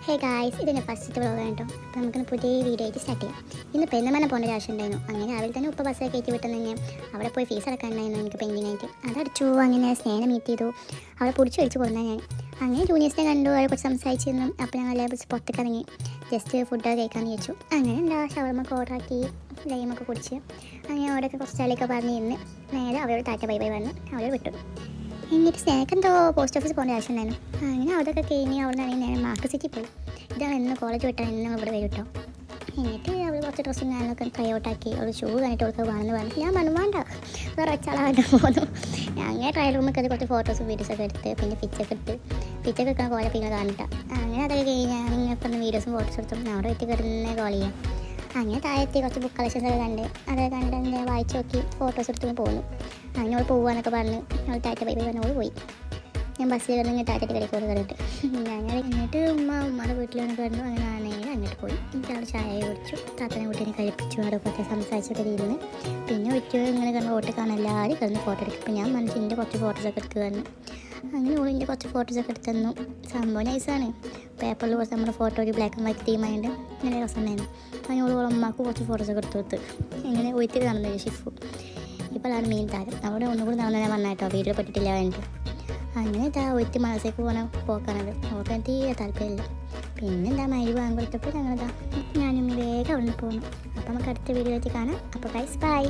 Hey guys, ഇതെന്നെ first vlog കേട്ടോ. അപ്പോൾ നമുക്കൊന്ന് പുതിയ വീഡിയോ ആയിട്ട് സ്റ്റാർട്ട് ചെയ്യാം. ഇന്ന് പെരുന്നമന പോകേണ്ട ഒരു ആവശ്യം ഉണ്ടായിരുന്നു. അങ്ങനെ രാവിലെ തന്നെ ഉപ്പ ബസ്സൊക്കെ കയറ്റി വിട്ടെന്ന് തന്നെ അവിടെ പോയി ഫീസ് അടക്കാനുണ്ടായിരുന്നു എനിക്ക് പെൻഡിങ് ആയിട്ട്. അതടിച്ചു. അങ്ങനെ സ്നേഹം മീറ്റ് ചെയ്തു. അവിടെ പൊടിച്ച് കഴിച്ച് കൊടുന്നാൽ ഞാൻ അങ്ങനെ ജൂനിയേഴ്സിനെ കണ്ടു. അവരെ കുറച്ച് സംസാരിച്ചിരുന്നു. അപ്പോൾ ഞങ്ങൾ എല്ലാവരും പുറത്തേക്ക് ഇറങ്ങി ജസ്റ്റ് ഫുഡൊക്കെ കഴിക്കാമെന്ന് ചോദിച്ചു. അങ്ങനെ എന്താ ഷവർമൊക്കെ ഓർഡറാക്കി ലൈമൊക്കെ കുടിച്ച് അങ്ങനെ അവിടെയൊക്കെ കുറച്ച് ചളിയൊക്കെ പറഞ്ഞിരുന്ന് നേരെ അവരോട് ടാറ്റ ബൈ ബൈ പറഞ്ഞ് അവരോട് വിട്ടു. എന്നിട്ട് സ്നേക്ക് എന്തോ പോസ്റ്റ് ഓഫീസിൽ പോകേണ്ട ആവശ്യമുണ്ടായിരുന്നു. അങ്ങനെ അതൊക്കെ കഴിഞ്ഞ് അവിടെ നിന്നാണെങ്കിൽ നേരെ മാർക്ക് സിറ്റി പോയി. ഇതാണ് എന്ന് കോളേജ് വിട്ടാൽ ഇന്ന് ഇവിടെ വരും കേട്ടോ. എന്നിട്ട് അവൾ കുറച്ച് ഡ്രസ്സും ഞാനൊക്കെ ട്രൈ ഔട്ടാക്കി അവൾ ഷൂ കഴിഞ്ഞിട്ട് അവൾക്ക് വേണമെന്ന് പറഞ്ഞു. ഞാൻ പറഞ്ഞു വേണ്ട, വേറെ വെച്ചാളാണ്ട് പോകുന്നു. അങ്ങനെ ട്രയൽ റൂമൊക്കെ അത് കുറച്ച് ഫോട്ടോസും വീഡിയോസൊക്കെ എടുത്ത് പിന്നെ പിച്ചൊക്കെ എടുക്കാൻ കോള പിന്നെ കാണിട്ട. അങ്ങനെ അതൊക്കെ കഴിഞ്ഞാൽ ഇങ്ങനെ വീഡിയോസും ഫോട്ടോസും എടുത്തും അവിടെ വെട്ടി കിടന്ന് കോൾ ചെയ്യാം. അങ്ങനെ താഴെത്തി കുറച്ച് ബുക്ക് കളക്ഷൻസൊക്കെ കണ്ട് അതൊക്കെ കണ്ട് അങ്ങനെ വായിച്ച് നോക്കി ഫോട്ടോസ് എടുത്ത് പോകുന്നു. അങ്ങനെ അവൾ പോകാനൊക്കെ പറഞ്ഞ് അവൾ ടാറ്റ ബൈ ബൈ പറഞ്ഞ് അവൾ പോയി. ഞാൻ ബസ്സിൽ കിടന്ന് ടാറ്റയ്ക്ക് കടയിൽ കയറിയിട്ട് എന്നിട്ട് ഉമ്മയുടെ വീട്ടിൽ വന്ന് കിടന്നു. അങ്ങനെ ആണെങ്കിൽ അങ്ങോട്ട് പോയി. എനിക്ക് അവിടെ ചായ കുടിച്ചു, താത്തനെ കുട്ടീനെ കഴിപ്പിച്ചു. അവിടെ കുറച്ച് സംസാരിച്ചൊക്കെ ഇരുന്ന് പിന്നെ ഇങ്ങനെ കിടന്ന് ഫോട്ടോ കാണാൻ എല്ലാവരും കിടന്ന് ഫോട്ടോ എടുക്കും. അപ്പോൾ ഞാൻ മനസ്സിൻ്റെ കുറച്ച് ഫോട്ടോസൊക്കെ എടുത്ത് തന്നു. അങ്ങനെ ഓളിൻ്റെ കുറച്ച് ഫോട്ടോസൊക്കെ എടുത്ത് തന്നു. സംഭവം നൈസാണ്. പേപ്പറിൽ കുറച്ച് നമ്മുടെ ഫോട്ടോ ഒരു ബ്ലാക്ക് ആൻഡ് വൈറ്റ് തീമായിട്ട് നല്ല രസമുണ്ടായിരുന്നു. അങ്ങനെ ഓളമ്മക്ക് കുറച്ച് ഫോട്ടോസൊക്കെ എടുത്ത് കൊടുത്ത് ഇങ്ങനെ ഒയ്ത്തിൽ കാണുന്നൊരു ഷിഫു. ഇപ്പോൾ അതാണ് മെയിൻ താരം. അവിടെ ഒന്നുകൂടി നടന്നു ഞാൻ വന്നായിട്ടോ, വീട്ടിൽ പെട്ടിട്ടില്ല വേണ്ടി. അങ്ങനെ ഒറ്റ മനസ്സിലേക്ക് പോക്കാണത്. നോക്കാൻ തീരെ താല്പര്യമില്ല. പിന്നെന്താ മൈരി വാങ്ങി കൊടുത്തപ്പോൾ ഞാനും വേഗം അവിടെ നിന്ന് പോകുന്നു. അപ്പോൾ നമുക്ക് അടുത്ത വീഡിയോ ആയിട്ട് കാണാം. അപ്പോൾ ഗൈസ് ബൈ.